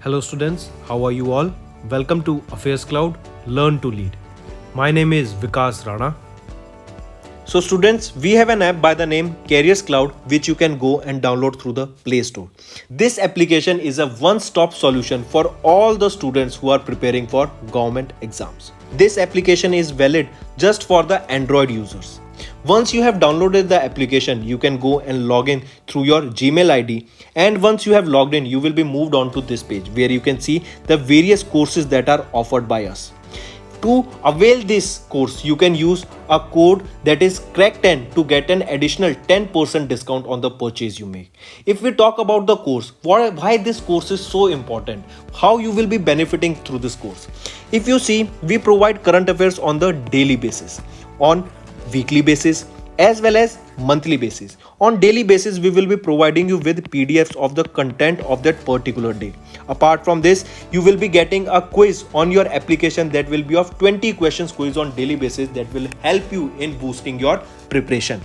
Hello students, how are you all? Welcome to Affairscloud, Learn to Lead. My name is Vikas Rana. So students, we have an app by the name Careers Cloud which you can go and download through the Play Store. This application is a one-stop solution for all the students who are preparing for government exams. This application is valid just for the Android users. Once you have downloaded the application, you can go and log in through your Gmail ID, and once you have logged in, you will be moved on to this page where you can see the various courses that are offered by us. To avail this course, you can use a code that is CRACK10 to get an additional 10% discount on the purchase you make. If we talk about the course, why this course is so important, how you will be benefiting through this course. If you see, we provide current affairs on the daily basis, on weekly basis, as well as monthly basis. On daily basis, we will be providing you with PDFs of the content of that particular day. Apart from this, you will be getting a quiz on your application that will be of 20 questions quiz on daily basis that will help you in boosting your preparation.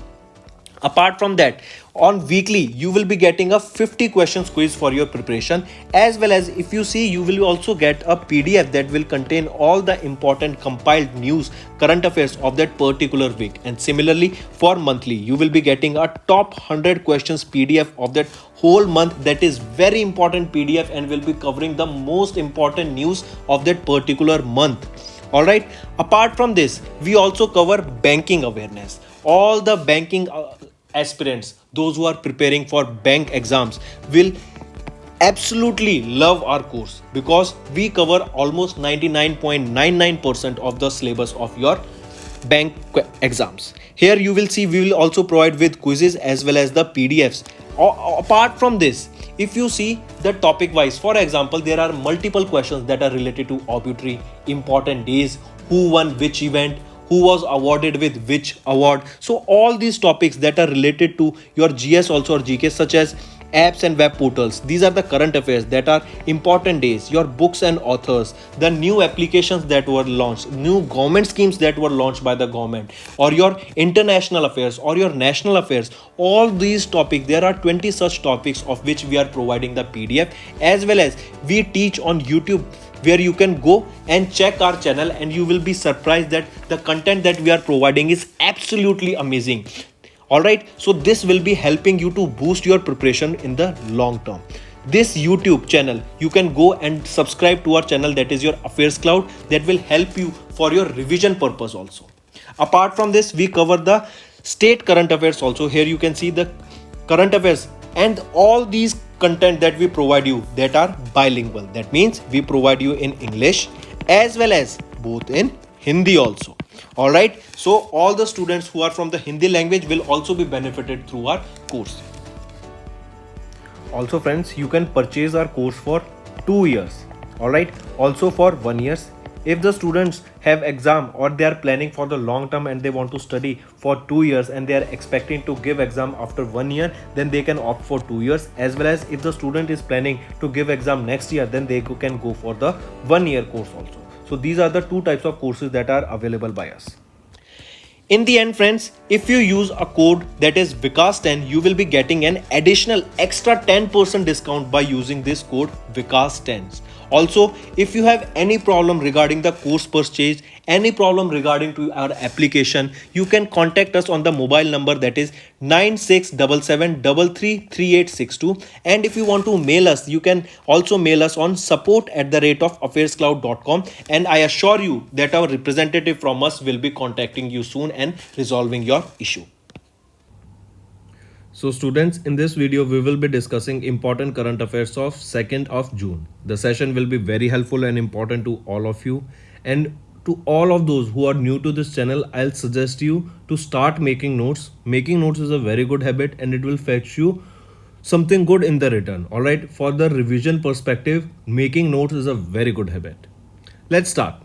Apart from that, on weekly, you will be getting a 50 questions quiz for your preparation, as well as if you see, you will also get a PDF that will contain all the important compiled news, current affairs of that particular week. And similarly, for monthly, you will be getting a top 100 questions PDF of that whole month. That is very important PDF and will be covering the most important news of that particular month. Alright, apart from this, we also cover banking awareness. All the banking aspirants, those who are preparing for bank exams, will absolutely love our course because we cover almost 99.99% of the syllabus of your bank exams. Here you will see we will also provide with quizzes as well as the PDFs. Apart from this, if you see the topic wise, for example, there are multiple questions that are related to obituary, important days, who won which event, who was awarded with which award. So all these topics that are related to your GS also or GK, such as apps and web portals. These are the current affairs that are important days, your books and authors, the new applications that were launched, new government schemes that were launched by the government, or your international affairs or your national affairs. All these topics, there are 20 such topics of which we are providing the PDF, as well as we teach on YouTube, where you can go and check our channel and you will be surprised that the content that we are providing is absolutely amazing. Alright, so this will be helping you to boost your preparation in the long term. This YouTube channel, you can go and subscribe to our channel, that is your Affairscloud, that will help you for your revision purpose also. Apart from this, we cover the state current affairs also. Here you can see the current affairs and all these content that we provide you that are bilingual. That means we provide you in English as well as both in Hindi also. Alright, so all the students who are from the Hindi language will also be benefited through our course. Also friends, you can purchase our course for 2 years. Alright, also for 1 year. If the students have exam or they are planning for the long term and they want to study for 2 years and they are expecting to give exam after 1 year, then they can opt for 2 years. As well as if the student is planning to give exam next year, then they can go for the 1 year course also. So these are the two types of courses that are available by us. In the end friends, if you use a code that is Vikas10, you will be getting an additional extra 10% discount by using this code Vikas10. Also, if you have any problem regarding the course purchase, any problem regarding to our application, you can contact us on the mobile number that is 9677333862. And if you want to mail us, you can also mail us on support@affairscloud.com, and I assure you that our representative from us will be contacting you soon and resolving your issue. So students, in this video, we will be discussing important current affairs of 2nd of June. The session will be very helpful and important to all of you. And to all of those who are new to this channel, I'll suggest you to start making notes. Making notes is a very good habit and it will fetch you something good in the return. Alright, for the revision perspective, making notes is a very good habit. Let's start.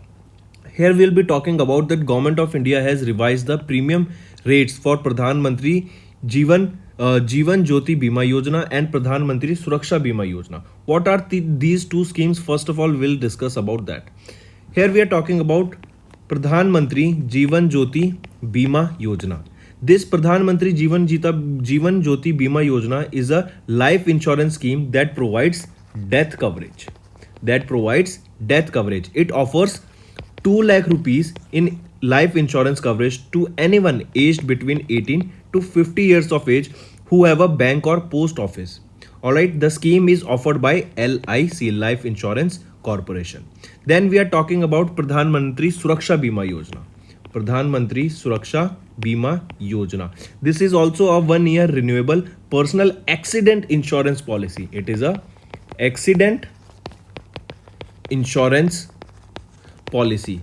Here we'll be talking about that Government of India has revised the premium rates for Pradhan Mantri Jivan Jyoti Bhima Yojna and Pradhan Mantri Suraksha Bhima Yojna. What are these two schemes? First of all, we'll discuss about that. Here we are talking about Pradhan Mantri Jivan Jyoti Bhima Yojna. This Pradhan Mantri Jivan Jyoti Bhima Yojna is a life insurance scheme that provides death coverage. that provides death coverage. It offers 2 lakh rupees in life insurance coverage to anyone aged between 18 to 50 years of age who have a bank or post office. Alright, the scheme is offered by LIC, Life Insurance Corporation. Then we are talking about Pradhan Mantri Suraksha Bima Yojna. Pradhan Mantri Suraksha Bima Yojna. This is also a 1-year renewable personal accident insurance policy. It is a accident insurance policy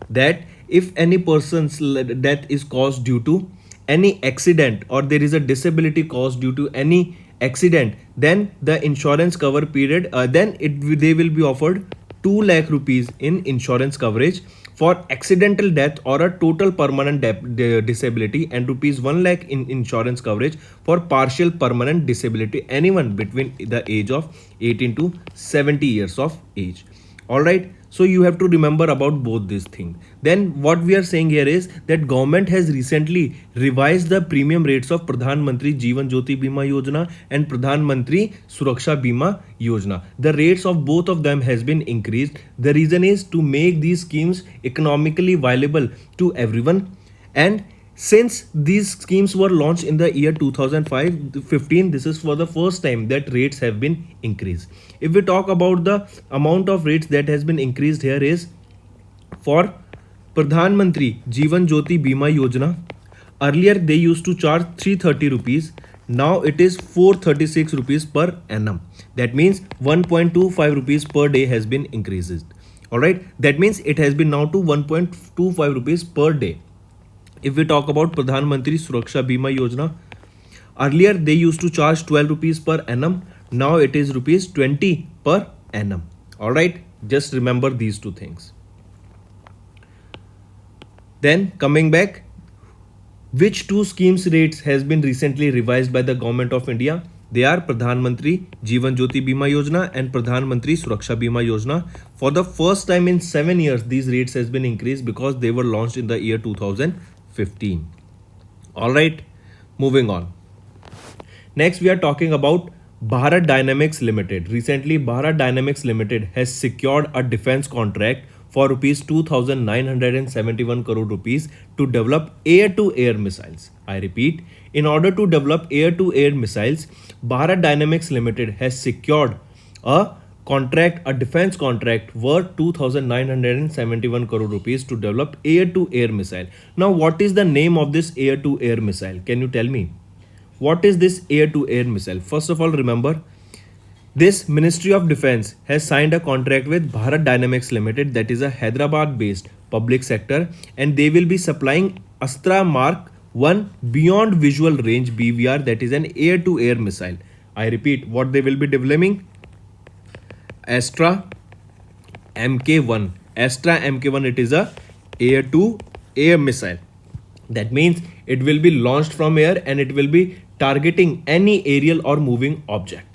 that if any person's death is caused due to any accident or there is a disability caused due to any accident, then the insurance cover period they will be offered 2 lakh rupees in insurance coverage for accidental death or a total permanent disability, and rupees 1 lakh in insurance coverage for partial permanent disability anyone between the age of 18 to 70 years of age. Alright, so you have to remember about both these things. Then what we are saying here is that government has recently revised the premium rates of Pradhan Mantri Jivan Jyoti Bima Yojna and Pradhan Mantri Suraksha Bima Yojna. The rates of both of them has been increased. The reason is to make these schemes economically viable to everyone, and since these schemes were launched in the year 2015, this is for the first time that rates have been increased. If we talk about the amount of rates that has been increased here is for Pradhan Mantri Jivan Jyoti Bima Yojna. Earlier they used to charge 330 rupees. Now it is 436 rupees per annum. That means 1.25 rupees per day has been increased. Alright, that means it has been now to 1.25 rupees per day. If we talk about Pradhan Mantri Suraksha Bima Yojna, earlier they used to charge 12 rupees per annum. Now it is rupees 20 per annum. Alright, just remember these two things. Then coming back, which two schemes rates has been recently revised by the Government of India? They are Pradhan Mantri Jivan Jyoti Bima Yojna and Pradhan Mantri Suraksha Bima Yojna. For the first time in 7 years, these rates has been increased because they were launched in the year 2015. Alright, moving on. Next we are talking about Bharat Dynamics Limited. Recently Bharat Dynamics Limited has secured a defense contract for rupees 2,971 crore rupees to develop air-to-air missiles. I repeat, in order to develop air-to-air missiles, Bharat Dynamics Limited has secured a defense contract worth 2,971 crore rupees to develop air-to-air missile. Now, what is the name of this air-to-air missile? Can you tell me? What is this air-to-air missile? First of all, remember, this Ministry of Defense has signed a contract with Bharat Dynamics Limited, that is a Hyderabad-based public sector, and they will be supplying Astra Mark 1 Beyond Visual Range BVR, that is an air-to-air missile. I repeat, what they will be developing? Astra MK1. Astra MK1, it is a air-to-air missile. That means it will be launched from air and it will be targeting any aerial or moving object.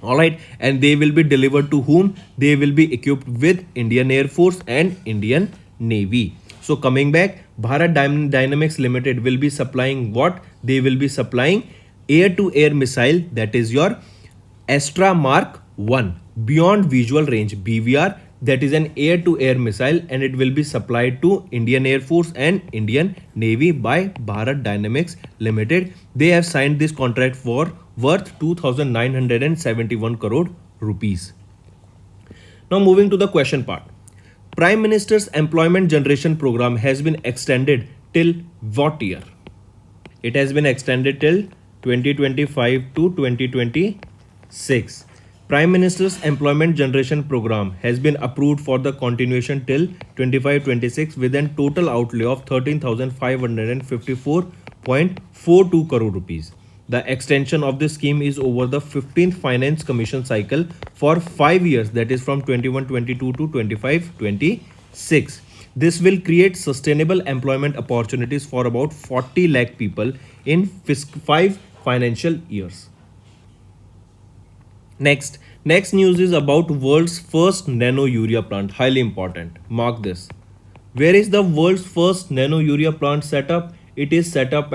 Alright, and they will be delivered to whom? They will be equipped with Indian Air Force and Indian Navy. So coming back, Bharat Dynamics Limited will be supplying what? They will be supplying air-to-air missile, that is your Astra Mark 1 Beyond Visual Range BVR, that is an air-to-air missile, and it will be supplied to Indian Air Force and Indian Navy by Bharat Dynamics Limited. They have signed this contract for worth 2,971 crore rupees. Now moving to the question part. Prime Minister's Employment Generation Program has been extended till what year? It has been extended till 2025 to 2026. Prime Minister's Employment Generation Program has been approved for the continuation till 25-26 with a total outlay of 13,554.42 crore rupees. The extension of this scheme is over the 15th Finance Commission cycle for 5 years, that is from 21-22 to 25-26. This will create sustainable employment opportunities for about 40 lakh people in 5 financial years. Next news is about world's first nano urea plant. Highly important. Mark this. Where is the world's first nano urea plant set up? It is set up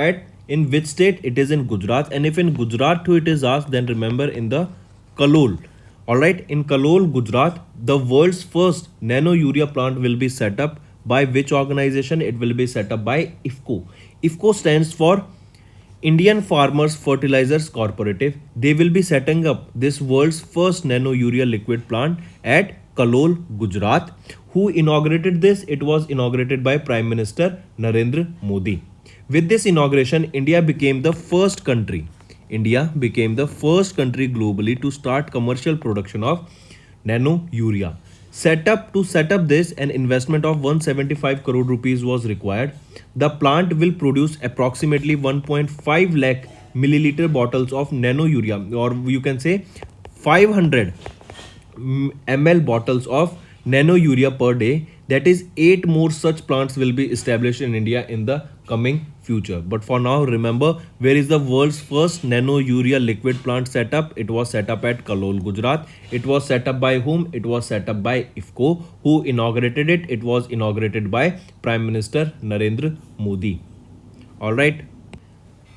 in which state? It is in Gujarat. And if in Gujarat too it is asked, then remember in the Kalol. Alright, in Kalol, Gujarat, the world's first nano urea plant will be set up by which organization? It will be set up by IFCO. IFCO stands for Indian Farmers Fertilizers Cooperative. They will be setting up this world's first nano urea liquid plant at Kalol, Gujarat. Who inaugurated this? It was inaugurated by Prime Minister Narendra Modi. With this inauguration, India became the first country globally to start commercial production of nano urea. Set up this, an investment of 175 crore rupees was required. The plant will produce approximately 1.5 lakh milliliter bottles of nano urea, or you can say 500 ml bottles of nano urea per day. That is 8 more such plants will be established in India in the coming future. But for now, remember, where is the world's first nano urea liquid plant set up? It was set up at Kalol, Gujarat. It was set up by whom? It was set up by IFCO. Who inaugurated it? It was inaugurated by Prime Minister Narendra Modi. Alright.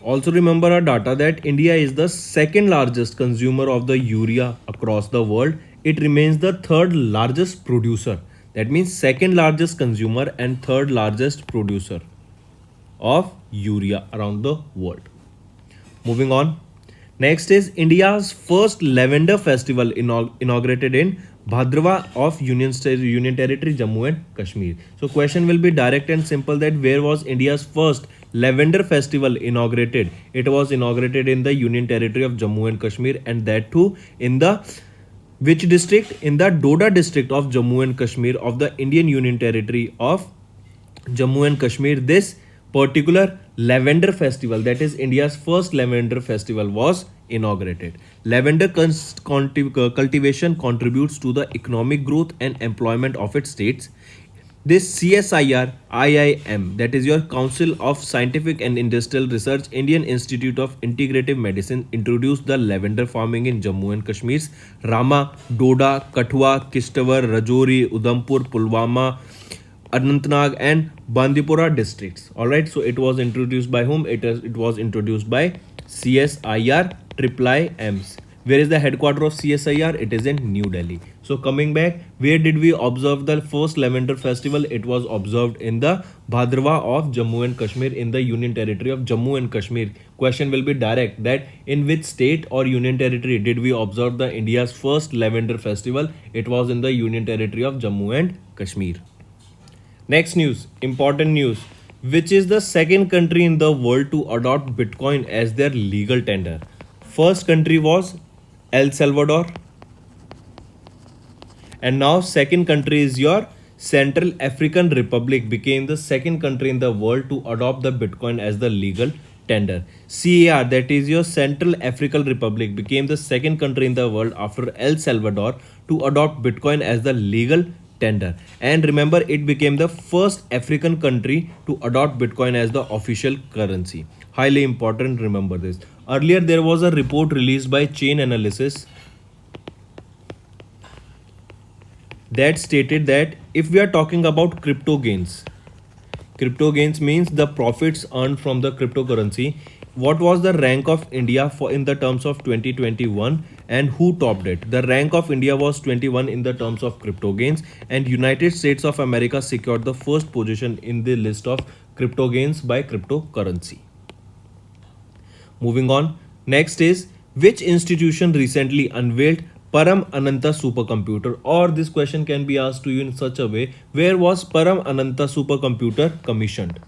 Also remember our data that India is the second largest consumer of the urea across the world. It remains the third largest producer. That means second largest consumer and third largest producer of urea around the world. Moving on. Next is India's first lavender festival inaugurated in Bhadrava of Union Territory Jammu and Kashmir. So question will be direct and simple, that where was India's first lavender festival inaugurated? It was inaugurated in the Union Territory of Jammu and Kashmir, and that too in the which district? In the Doda district of Jammu and Kashmir of the Indian Union Territory of Jammu and Kashmir. This particular lavender festival, that is India's first lavender festival, was inaugurated. Lavender cultivation contributes to the economic growth and employment of its states. This CSIR IIM, that is your Council of Scientific and Industrial Research, Indian Institute of Integrative Medicine, introduced the lavender farming in Jammu and Kashmir's Rama, Doda, Kathua, Kishtawar, Rajouri, Udhampur, Pulwama, Anantnag and Bandipora districts. Alright, so it was introduced by whom? It was introduced by CSIR IIMs. Where is the headquarter of CSIR? It is in New Delhi. So coming back, where did we observe the first lavender festival? It was observed in the Bhadrava of Jammu and Kashmir in the Union Territory of Jammu and Kashmir. Question will be direct, that in which state or Union Territory did we observe the India's first lavender festival? It was in the Union Territory of Jammu and Kashmir. Next news, important news. Which is the second country in the world to adopt Bitcoin as their legal tender? First country was El Salvador, and now second country is your Central African Republic, became the second country in the world to adopt the Bitcoin as the legal tender. CAR, that is your Central African Republic, became the second country in the world after El Salvador to adopt Bitcoin as the legal tender. And remember, it became the first African country to adopt Bitcoin as the official currency. Highly important, remember this. Earlier there was a report released by Chain Analysis that stated that if we are talking about crypto gains means the profits earned from the cryptocurrency. What was the rank of India for in the terms of 2021 and who topped it? The rank of India was 21 in the terms of crypto gains, and United States of America secured the first position in the list of crypto gains by cryptocurrency. Moving on, next is which institution recently unveiled Param Ananta supercomputer? Or this question can be asked to you in such a way, where was Param Ananta supercomputer commissioned?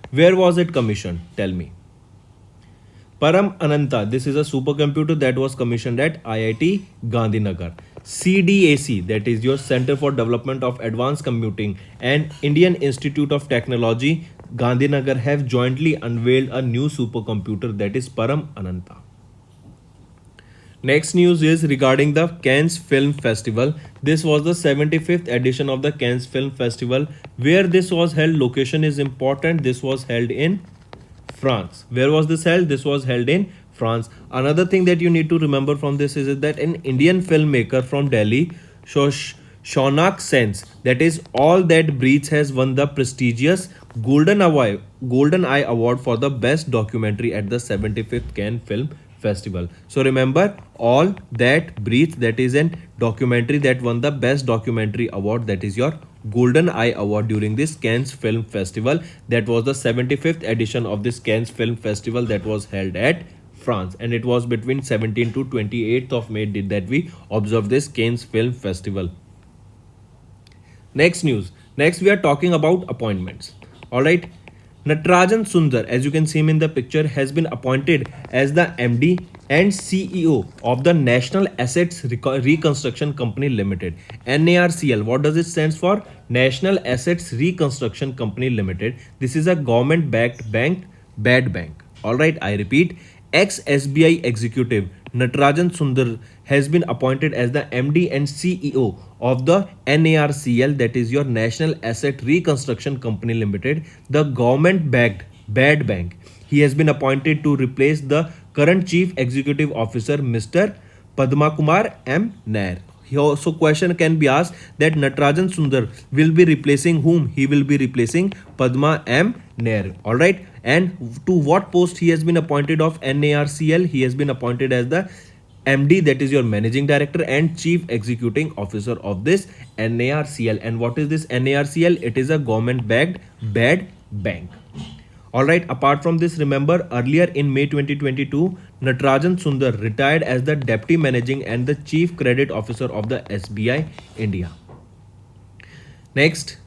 Where was it commissioned? Tell me. Param Ananta, this is a supercomputer that was commissioned at IIT Gandhinagar. CDAC, that is your Center for Development of Advanced Computing, and Indian Institute of Technology Gandhinagar have jointly unveiled a new supercomputer, that is Param Ananta. Next news is regarding the Cannes Film Festival. This was the 75th edition of the Cannes Film Festival. Where this was held, location is important. This was held in France. Where was this held? This was held in France. Another thing that you need to remember from this is that an Indian filmmaker from Delhi, Shaunak Sen's, that is All That Breathes, has won the prestigious Golden Eye Award for the best documentary at the 75th Cannes Film Festival. So remember, All That Breathe, that is an documentary that won the Best Documentary Award, that is your Golden Eye Award during this Cannes Film Festival. That was the 75th edition of this Cannes Film Festival that was held at France, and it was between 17th to 28th of May did that we observe this Cannes Film Festival. Next news. Next we are talking about appointments. Alright. Natarajan Sundar, as you can see him in the picture, has been appointed as the MD and CEO of the National Assets Reconstruction Company Limited. NARCL. What does it stand for? National Assets Reconstruction Company Limited. This is a government-backed bank, bad bank. Alright, I repeat. Ex-SBI executive Natarajan Sundar has been appointed as the MD and CEO of the NARCL, that is your National Asset Reconstruction Company Limited, the government-backed bad bank. He has been appointed to replace the current Chief Executive Officer, Mr. Padmakumar M. Nair. So question can be asked that Natarajan Sundar will be replacing whom? He will be replacing Padma M. Nair. Alright. And to what post he has been appointed of NARCL? He has been appointed as the MD, that is your Managing Director and Chief Executing Officer of this NARCL. And what is this NARCL? It is a government-backed bad bank. Alright, apart from this, remember earlier in May 2022, Natarajan Sundar retired as the Deputy Managing and the Chief Credit Officer of the SBI India. Next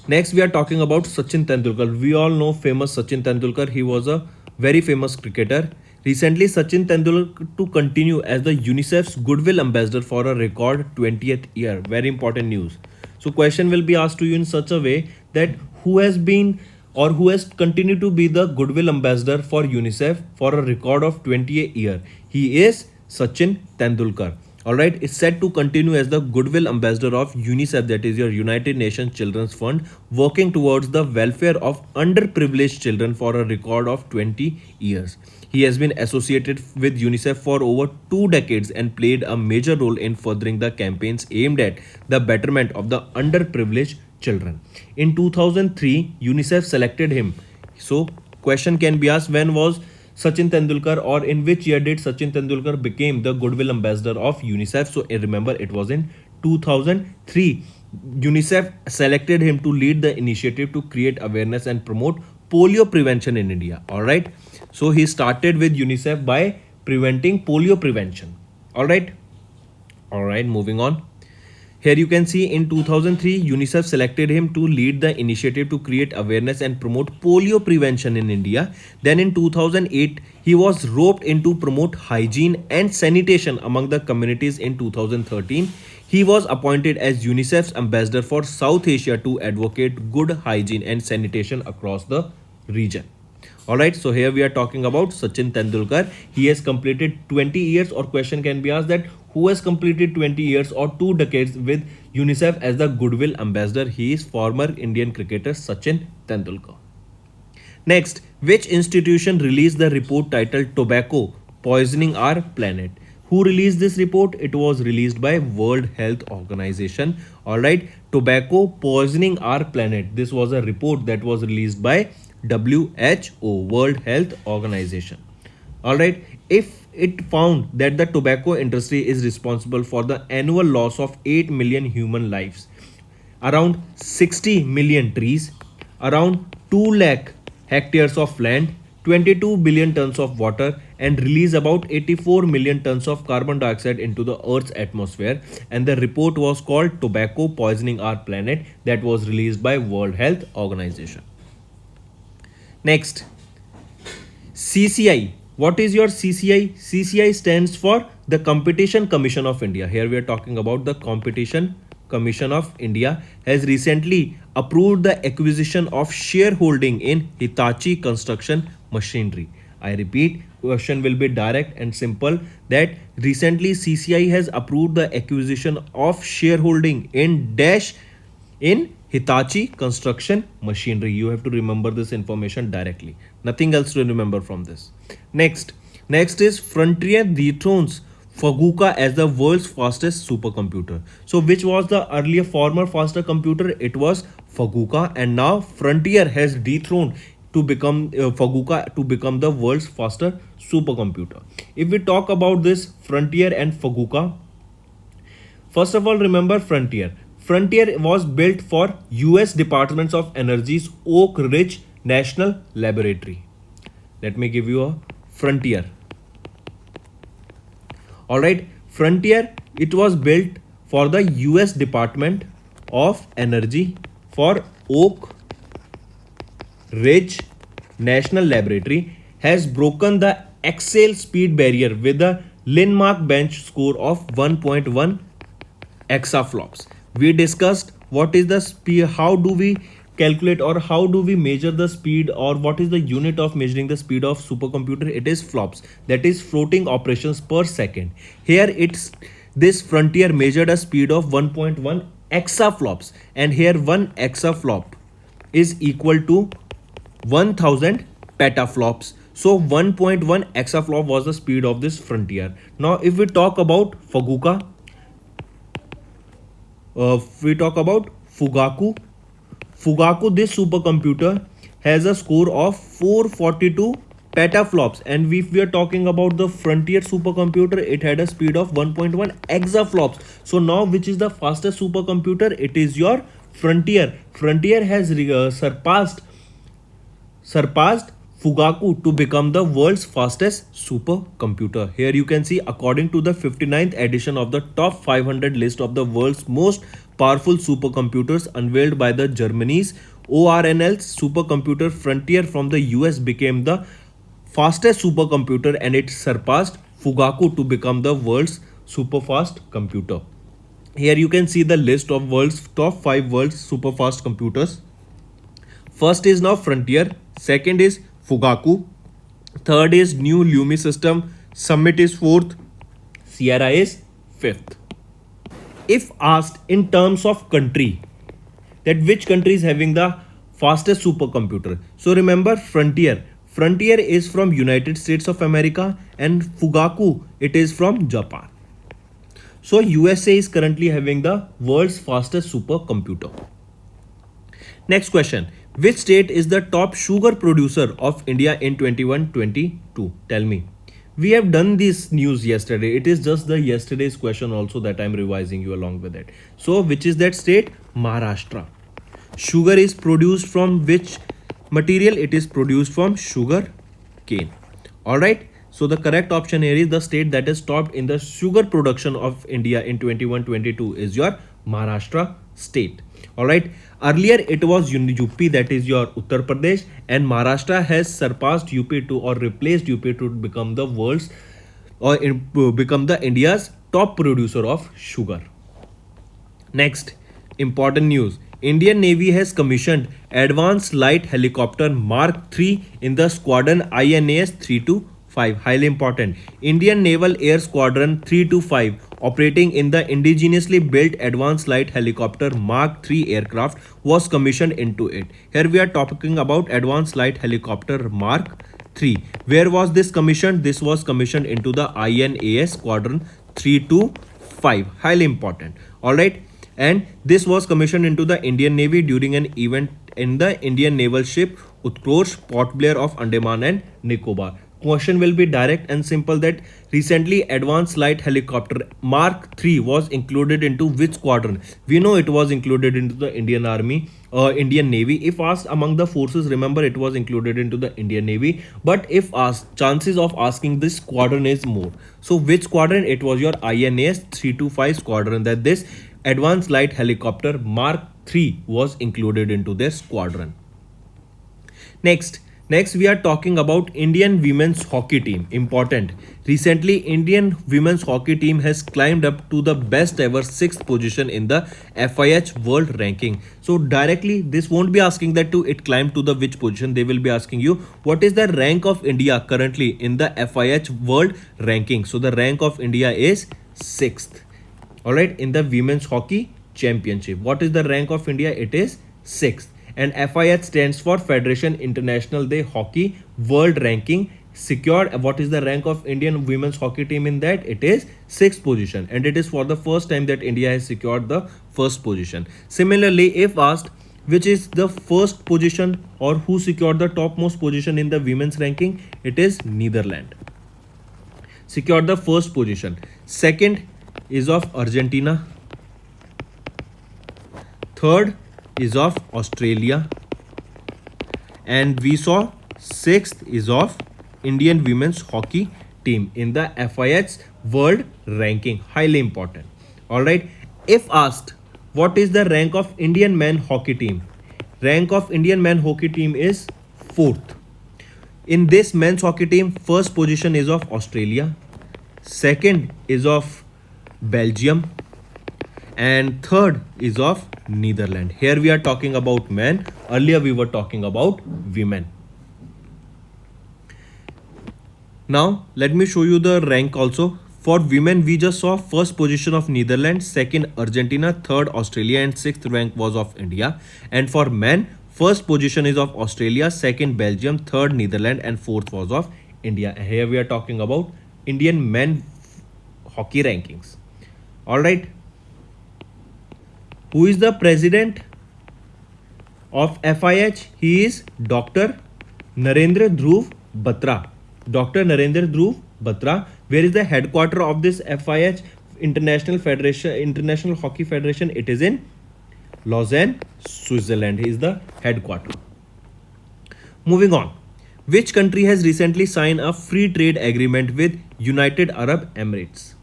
we are talking about Sachin Tendulkar. We all know famous Sachin Tendulkar. He was a very famous cricketer. Recently, Sachin Tendulkar to continue as the Unicef's Goodwill Ambassador for a record 20th year. Very important news. So question will be asked to you in such a way that who has been or who has continued to be the Goodwill Ambassador for UNICEF for a record of 20th year. He is Sachin Tendulkar. Alright, is set to continue as the Goodwill Ambassador of UNICEF, that is your United Nations Children's Fund, working towards the welfare of underprivileged children for a record of 20 years. He has been associated with UNICEF for over 2 decades and played a major role in furthering the campaigns aimed at the betterment of the underprivileged children. In 2003, UNICEF selected him. So, question can be asked, when was Sachin Tendulkar, or in which year did Sachin Tendulkar became the Goodwill Ambassador of UNICEF? So remember, it was in 2003. UNICEF selected him to lead the initiative to create awareness and promote polio prevention in India. Alright. So he started with UNICEF by preventing polio prevention. Alright. Alright, moving on. Here you can see in 2003, UNICEF selected him to lead the initiative to create awareness and promote polio prevention in India. Then in 2008, he was roped in to promote hygiene and sanitation among the communities. In 2013, he was appointed as UNICEF's ambassador for South Asia to advocate good hygiene and sanitation across the region. Alright, so here we are talking about Sachin Tendulkar. He has completed 20 years, or question can be asked that who has completed 20 years or 2 decades with UNICEF as the Goodwill Ambassador? He is former Indian cricketer Sachin Tendulkar. Next, which institution released the report titled Tobacco Poisoning Our Planet? Who released this report? It was released by World Health Organization. Alright, Tobacco Poisoning Our Planet. This was a report that was released by WHO, World Health Organization. Alright, if it found that the tobacco industry is responsible for the annual loss of 8 million human lives, around 60 million trees, around 2 lakh hectares of land, 22 billion tons of water, and release about 84 million tons of carbon dioxide into the Earth's atmosphere. And the report was called Tobacco Poisoning Our Planet, that was released by World Health Organization. Next, CCI. What is your CCI? CCI stands for the Competition Commission of India. Here we are talking about the Competition Commission of India has recently approved the acquisition of shareholding in Hitachi Construction Machinery. I repeat, question will be direct and simple, that recently CCI has approved the acquisition of shareholding in Hitachi Construction Machinery. You have to remember this information directly. Nothing else to remember from this. Next is Frontier dethrones Faguka as the world's fastest supercomputer. So which was the earlier former faster computer? It was Faguka, and now Frontier has dethroned to become the world's faster supercomputer. If we talk about this Frontier and Faguka, first of all, remember Frontier. Frontier was built for US Departments of Energy's Oak Ridge National Laboratory. Let me give you a Frontier. Alright, Frontier, it was built for the US Department of Energy for Oak Ridge National Laboratory, has broken the axial speed barrier with a landmark bench score of 1.1 exaflops. We discussed what is the speed, how do we calculate or how do we measure the speed, or what is the unit of measuring the speed of supercomputer. It is flops, that is floating operations per second. Here it's this Frontier measured a speed of 1.1 exaflops, and here 1 exaflop is equal to 1000 petaflops. So 1.1 exaflop was the speed of this Frontier. Now if we talk about Faguka, we talk about Fugaku. Fugaku, this supercomputer has a score of 442 petaflops, and if we are talking about the Frontier supercomputer, it had a speed of 1.1 exaflops. So now which is the fastest supercomputer? It is your Frontier. Frontier has surpassed Fugaku to become the world's fastest supercomputer. Here you can see, according to the 59th edition of the top 500 list of the world's most powerful supercomputers unveiled by the Germany's ORNL's supercomputer, Frontier from the US became the fastest supercomputer, and it surpassed Fugaku to become the world's super fast computer. Here you can see the list of world's top 5 world's super fast computers. First is now Frontier, second is Fugaku, third is New Lumi system, Summit is fourth, Sierra is fifth. If asked in terms of country, that which country is having the fastest supercomputer, so remember Frontier is from United States of America, and Fugaku, it is from Japan. So USA is currently having the world's fastest supercomputer. Next question. Which state is the top sugar producer of India in 21-22? Tell me. We have done this news yesterday. It is just the yesterday's question also that I am revising you along with it. So which is that state? Maharashtra. Sugar is produced from which material? It is produced from sugar cane. Alright. So the correct option here is the state that is topped in the sugar production of India in 21-22 is your Maharashtra state. Alright. Earlier it was UP, that is your Uttar Pradesh, and Maharashtra has surpassed UP to or replaced UP to become the world's or become the India's top producer of sugar. Next, important news. Indian Navy has commissioned Advanced Light Helicopter Mark III in the Squadron INAS 325. Highly important. Indian Naval Air Squadron 325 operating in the indigenously built Advanced Light Helicopter Mark III aircraft was commissioned into it. Here we are talking about Advanced Light Helicopter Mark III. Where was this commissioned? This was commissioned into the INAS Squadron 325. Highly important. Alright. And this was commissioned into the Indian Navy during an event in the Indian naval ship Utkarsh, Port Blair of Andaman and Nicobar. Question will be direct and simple, that recently Advanced Light Helicopter Mark III was included into which squadron? We know it was included into the Indian Army or Indian Navy. If asked among the forces, remember it was included into the Indian Navy. But if asked, chances of asking this squadron is more. So which squadron? It was your INAS 325 squadron that this Advanced Light Helicopter Mark III was included into their squadron. Next we are talking about Indian women's hockey team. Important. Recently, Indian women's hockey team has climbed up to the best ever 6th position in the FIH world ranking. So directly, this won't be asking that to it climbed to the which position. They will be asking you what is the rank of India currently in the FIH world ranking. So the rank of India is 6th. Alright, in the women's hockey championship. What is the rank of India? It is 6th. And FIH stands for Federation International de Hockey World Ranking. Secured, what is the rank of Indian women's hockey team in that? It is 6th position, and it is for the first time that India has secured the first position. Similarly, if asked Which is the first position or who secured the topmost position in the women's ranking? It is Netherlands. Secured the first position. Second is of Argentina. Third is of Australia. And we saw sixth is of Indian women's hockey team in the FIH world ranking. Highly important. Alright. If asked, what is the rank of Indian men hockey team? Rank of Indian men hockey team is 4th. In this men's hockey team, first position is of Australia. Second is of Belgium. And third is of Netherlands. Here we are talking about men. Earlier we were talking about women. Now let me show you the rank also. For women, we just saw first position of Netherlands, second Argentina, third Australia, and sixth rank was of India. And for men, first position is of Australia, second Belgium, third Netherlands, and fourth was of India. Here we are talking about Indian men hockey rankings. All right. Who is the president of FIH? He is Dr. Narendra Dhruv Batra. Dr. Narendra Dhruv Batra. Where is the headquarter of this FIH International Federation, International Hockey Federation? It is in Lausanne, Switzerland. He is the headquarter. Moving on. Which country has recently signed a free trade agreement with United Arab Emirates?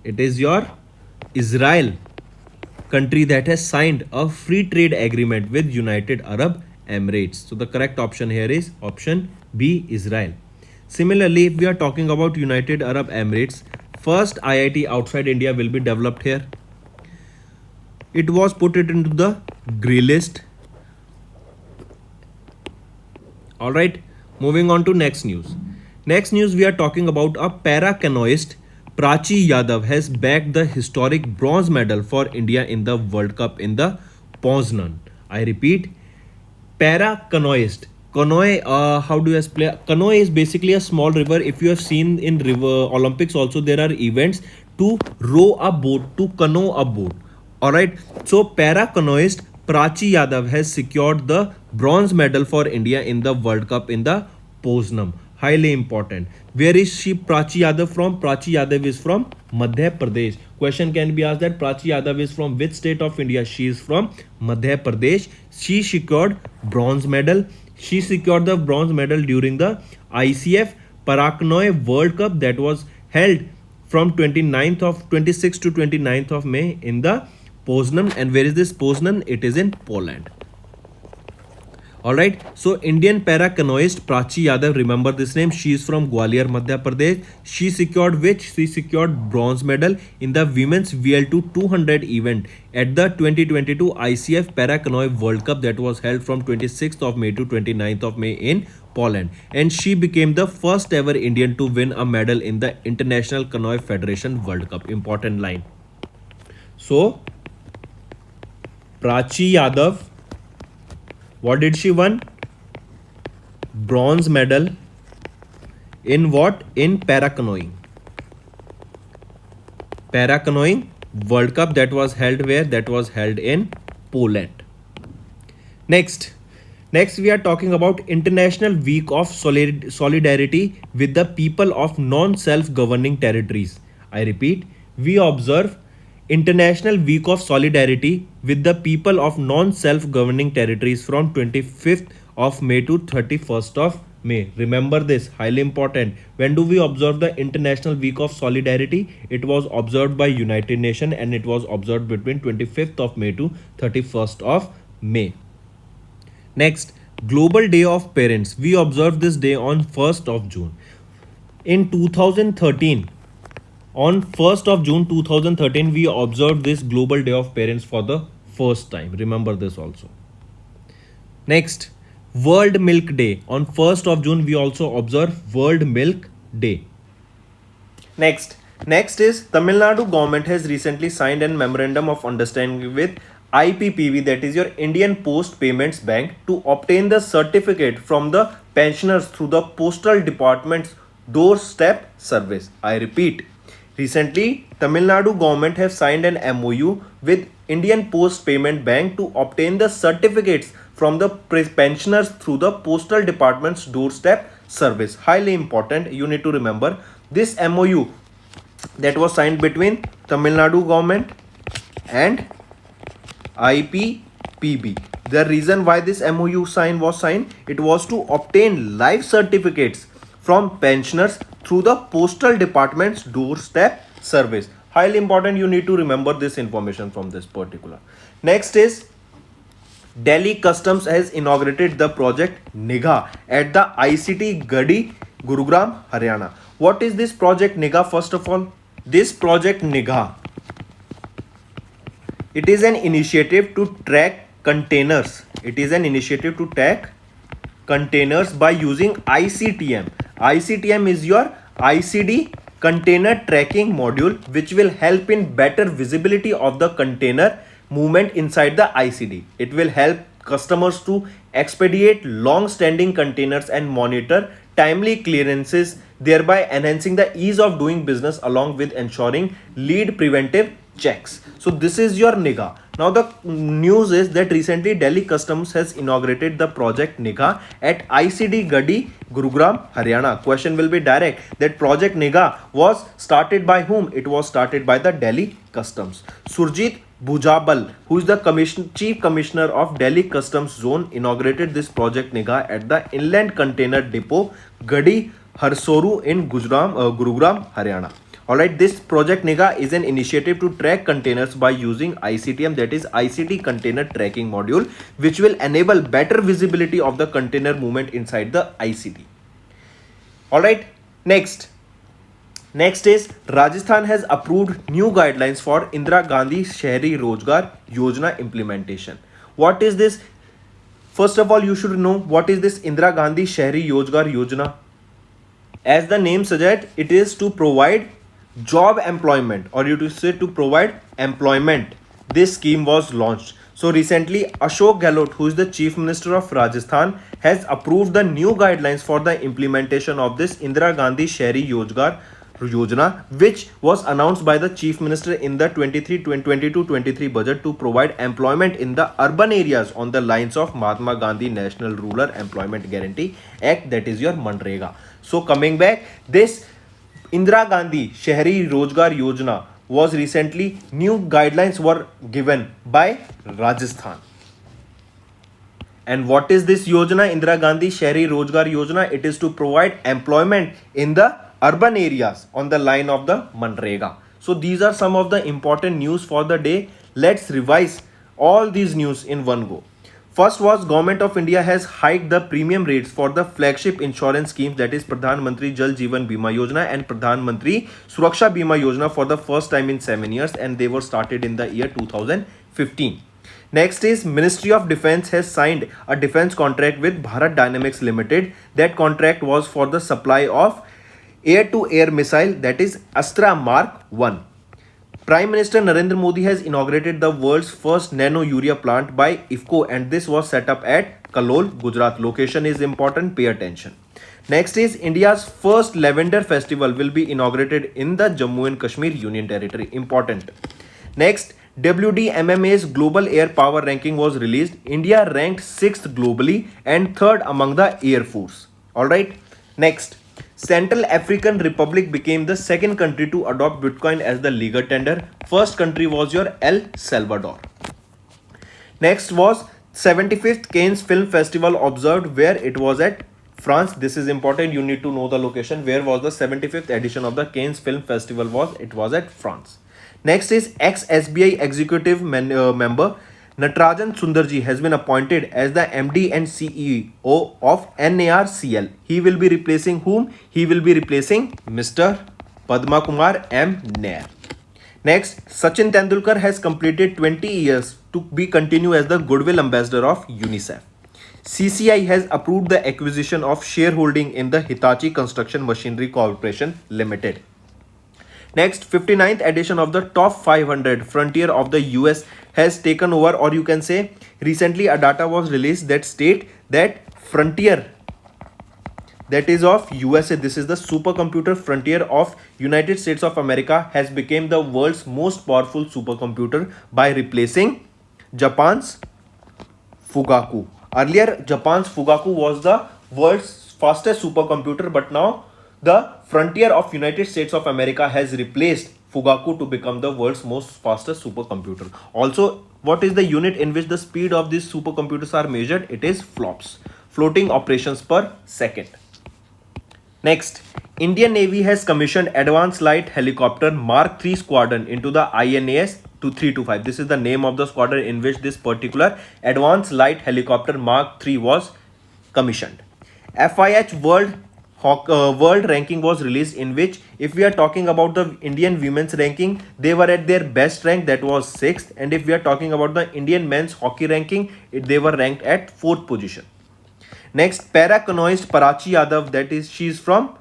It is your Israel country that has signed a free trade agreement with United Arab Emirates. So the correct option here is option B, Israel. Similarly, if we are talking about United Arab Emirates, first IIT outside India will be developed here. It was put it into the grey list. Alright, moving on to next news. Next news, we are talking about a para-canoeist. Prachi Yadav has bagged the historic bronze medal for India in the World Cup in the Poznan. I repeat, para-canoeist. Canoe, how do you explain? Canoe is basically a small river. If you have seen in river Olympics also, there are events to row a boat, to canoe a boat. Alright, so para-canoeist Prachi Yadav has secured the bronze medal for India in the World Cup in the Poznan. Highly important. Where is she, Prachi Yadav, from? Prachi Yadav is from Madhya Pradesh. Question can be asked that Prachi Yadav is from which state of India? She is from Madhya Pradesh. She secured bronze medal. She secured the bronze medal during the ICF Para-Canoe World Cup that was held from 26th to 29th of May in the Poznan. And where is this Poznan? It is in Poland. Alright, so Indian para-canoeist Prachi Yadav, remember this name, she is from Gwalior, Madhya Pradesh. She secured which? She secured bronze medal in the women's VL2 200 event at the 2022 ICF Para-Canoe World Cup that was held from 26th of May to 29th of May in Poland. And she became the first ever Indian to win a medal in the International Canoe Federation World Cup. Important line. So, Prachi Yadav, what did she won? Bronze medal in what? In para-canoeing. Para-canoeing World Cup that was held where? That was held in Poland. Next we are talking about International Week of Solidarity with the people of non-self-governing territories. I repeat, we observe International Week of Solidarity with the people of non-self-governing territories from 25th of May to 31st of May. Remember this, highly important. When do we observe the International Week of Solidarity? It was observed by United Nations and it was observed between 25th of May to 31st of May. Next, Global Day of Parents. We observe this day on 1st of June. In 2013, on 1st of June 2013, we observed this Global Day of Parents for the first time. Remember this also. Next, World Milk Day. On 1st of June, we also observe World Milk Day. Next is Tamil Nadu government has recently signed a memorandum of understanding with IPPB, that is your Indian Post Payments Bank, to obtain the certificate from the pensioners through the Postal Department's doorstep service. I repeat, recently, Tamil Nadu government have signed an MOU with Indian Post Payment Bank to obtain the certificates from the pensioners through the postal department's doorstep service. Highly important, you need to remember this MOU that was signed between Tamil Nadu government and IPPB. The reason why this MOU was signed, it was to obtain life certificates from pensioners through the postal department's doorstep service. Highly important, you need to remember this information from this particular. Next is Delhi Customs has inaugurated the project Nigha at the ICT Gadi, Gurugram, Haryana. What is this project Nigha? First of all, this project Nigha, it is an initiative to track containers. It is an initiative to track containers by using ICTM. ICTM is your ICD container tracking module, which will help in better visibility of the container movement inside the ICD. It will help customers to expedite long-standing containers and monitor timely clearances, thereby enhancing the ease of doing business along with ensuring lead preventive checks. So this is your Nigha. Now the news is that recently Delhi Customs has inaugurated the project Nigha at ICD Gadi, Gurugram, Haryana. Question will be direct, that project Nigha was started by whom? It was started by the Delhi Customs. Surjit Bhujabal, who is the Chief Commissioner of Delhi Customs Zone, inaugurated this project Nigha at the Inland Container Depot Gadi Harsoru in Gurugram, Haryana. Alright, this project Nigha is an initiative to track containers by using ICTM, that is ICT Container Tracking Module, which will enable better visibility of the container movement inside the ICD. Alright, next is Rajasthan has approved new guidelines for Indira Gandhi Shahri Rozgar Yojna implementation. What is this? First of all, you should know what is this Indira Gandhi Shahri Rozgar Yojna. As the name suggests, it is to provide job employment, or you to say to provide employment. This scheme was launched. So recently Ashok Gehlot, who is the Chief Minister of Rajasthan, has approved the new guidelines for the implementation of this Indira Gandhi Shahri Rozgar Yojna, which was announced by the Chief Minister in the 22-23 budget to provide employment in the urban areas on the lines of Mahatma Gandhi National Rural Employment Guarantee Act, that is your Manrega. So coming back, this Indira Gandhi Shahri Rozgar Yojna was recently, new guidelines were given by Rajasthan. And what is this Yojna, Indira Gandhi Shahri Rozgar Yojna? It is to provide employment in the urban areas on the line of the Manrega. So these are some of the important news for the day. Let's revise all these news in one go. First was Government of India has hiked the premium rates for the flagship insurance schemes, that is Pradhan Mantri Jal Jivan Bhima Yojna and Pradhan Mantri Suraksha Bhima Yojna, for the first time in 7 years, and they were started in the year 2015. Next is Ministry of Defence has signed a defence contract with Bharat Dynamics Limited. That contract was for the supply of air-to-air missile, that is Astra Mark 1. Prime Minister Narendra Modi has inaugurated the world's first Nano Urea plant by IFFCO, and this was set up at Kalol, Gujarat. Location is important, pay attention. Next is India's first Lavender Festival will be inaugurated in the Jammu and Kashmir Union Territory. Important. Next, WDMMA's Global Air Power Ranking was released. India ranked 6th globally and 3rd among the Air Force. Alright. Next, Central African Republic became the second country to adopt Bitcoin as the legal tender. First country was your El Salvador. Next was 75th Cannes Film Festival observed, where it was at France. This is important, you need to know the location. Where was the 75th edition of the Cannes Film Festival was? It was at France. Next is ex-SBI executive member Natarajan Sundarji has been appointed as the MD and CEO of NARCL. He will be replacing whom? He will be replacing Mr. Padma Kumar M. Nair. Next, Sachin Tendulkar has completed 20 years to be continue as the Goodwill Ambassador of Unicef. CCI has approved the acquisition of shareholding in the Hitachi Construction Machinery Corporation Limited. Next, 59th edition of the Top 500 Frontier of the US has taken over, or you can say recently a data was released that state that Frontier that is of USA. This is the supercomputer frontier of United States of America has become the world's most powerful supercomputer by replacing Japan's Fugaku. Earlier, Japan's Fugaku was the world's fastest supercomputer, but now the frontier of United States of America has replaced Fugaku to become the world's most fastest supercomputer. Also, what is the unit in which the speed of these supercomputers are measured? It is flops, floating operations per second. Next, Indian Navy has commissioned Advanced Light Helicopter Mark III Squadron into the INAS 2325. This is the name of the squadron in which this particular Advanced Light Helicopter Mark III was commissioned. FIH World ranking was released, in which, if we are talking about the Indian women's ranking, they were at their best rank, that was 6th, and if we are talking about the Indian men's hockey ranking, they were ranked at 4th position. Next, para canoeist Prachi Yadav, that is, she is from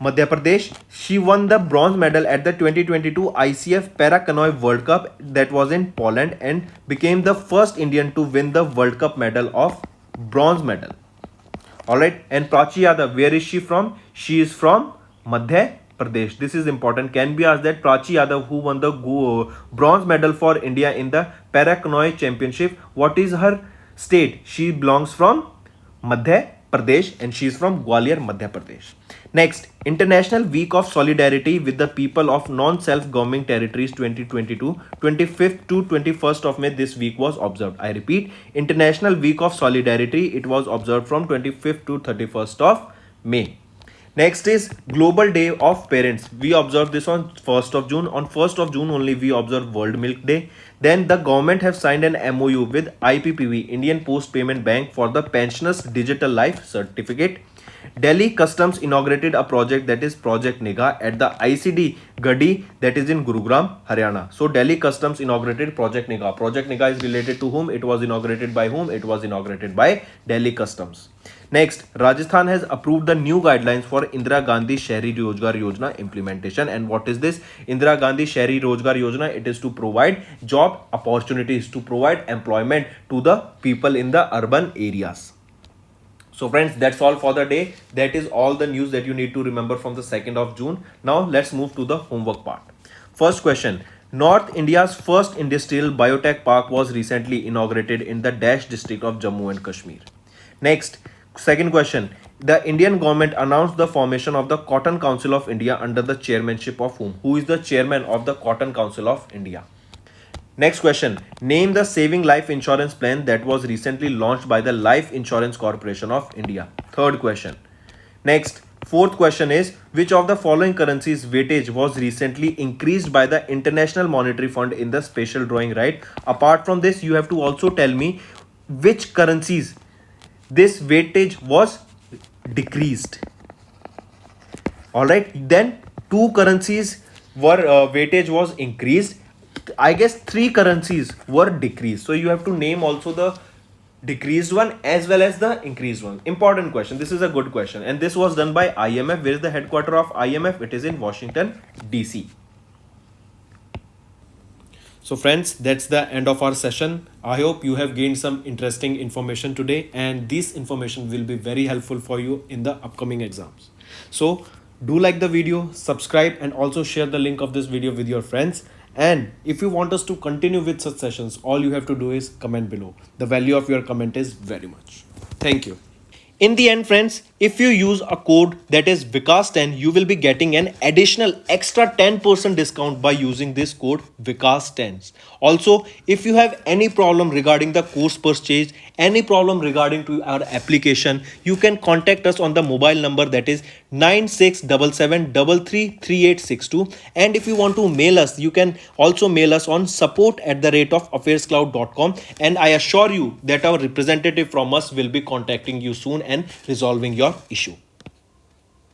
Madhya Pradesh. She won the bronze medal at the 2022 ICF Para Canoe World Cup, that was in Poland, and became the first Indian to win the World Cup medal of bronze medal. Alright, and Prachi Yadav, where is she from? She is from Madhya Pradesh. This is important. Can be asked that Prachi Yadav, who won the bronze medal for India in the Para Canoe Championship, what is her state? She belongs from Madhya Pradesh and she is from Gwalior, Madhya Pradesh. Next, International Week of Solidarity with the People of Non-Self-Governing Territories 2022, 25th to 21st of May this week was observed. I repeat, International Week of Solidarity, it was observed from 25th to 31st of May. Next is Global Day of Parents. We observe this on 1st of June. On 1st of June only we observe World Milk Day. Then the government have signed an MOU with IPPB, Indian Post Payment Bank, for the Pensioners Digital Life Certificate. Delhi Customs inaugurated a project, that is Project Nigha, at the ICD Gadi, that is in Gurugram, Haryana. So Delhi Customs inaugurated Project Nigha. Project Nigha is related to whom? It was inaugurated by whom? It was inaugurated by Delhi Customs. Next, Rajasthan has approved the new guidelines for Indira Gandhi Shahri Rozgar Yojna implementation. And what is this Indira Gandhi Shahri Rozgar Yojna? It is to provide job opportunities, to provide employment to the people in the urban areas. So friends, that's all for the day. That is all the news that you need to remember from the 2nd of June. Now let's move to the homework part. First question. North India's first industrial biotech park was recently inaugurated in the Dash district of Jammu and Kashmir. Next, second question. The Indian government announced the formation of the Cotton Council of India under the chairmanship of whom? Who is the chairman of the Cotton Council of India? Next question. Name the saving life insurance plan that was recently launched by the Life Insurance Corporation of India. Third question. Next, fourth question is, which of the following currencies weightage was recently increased by the International Monetary Fund in the special drawing, right? Apart from this, you have to also tell me which currencies this weightage was decreased. Alright, then two currencies were weightage was increased. I guess three currencies were decreased. So you have to name also the decreased one as well as the increased one. Important question. This is a good question. And this was done by IMF. Where is the headquarter of IMF? It is in Washington, DC. So friends, that's the end of our session. I hope you have gained some interesting information today, and this information will be very helpful for you in the upcoming exams. So do like the video, subscribe, and also share the link of this video with your friends. And if you want us to continue with such sessions, all you have to do is comment below. The value of your comment is very much. Thank you. In the end, friends, if you use a code that is Vikas10, you will be getting an additional extra 10% discount by using this code Vikas10. Also, if you have any problem regarding the course purchase, any problem regarding to our application, you can contact us on the mobile number that is 9677333862. And if you want to mail us, you can also mail us on support@affairscloud.com. And I assure you that our representative from us will be contacting you soon and resolving your issue.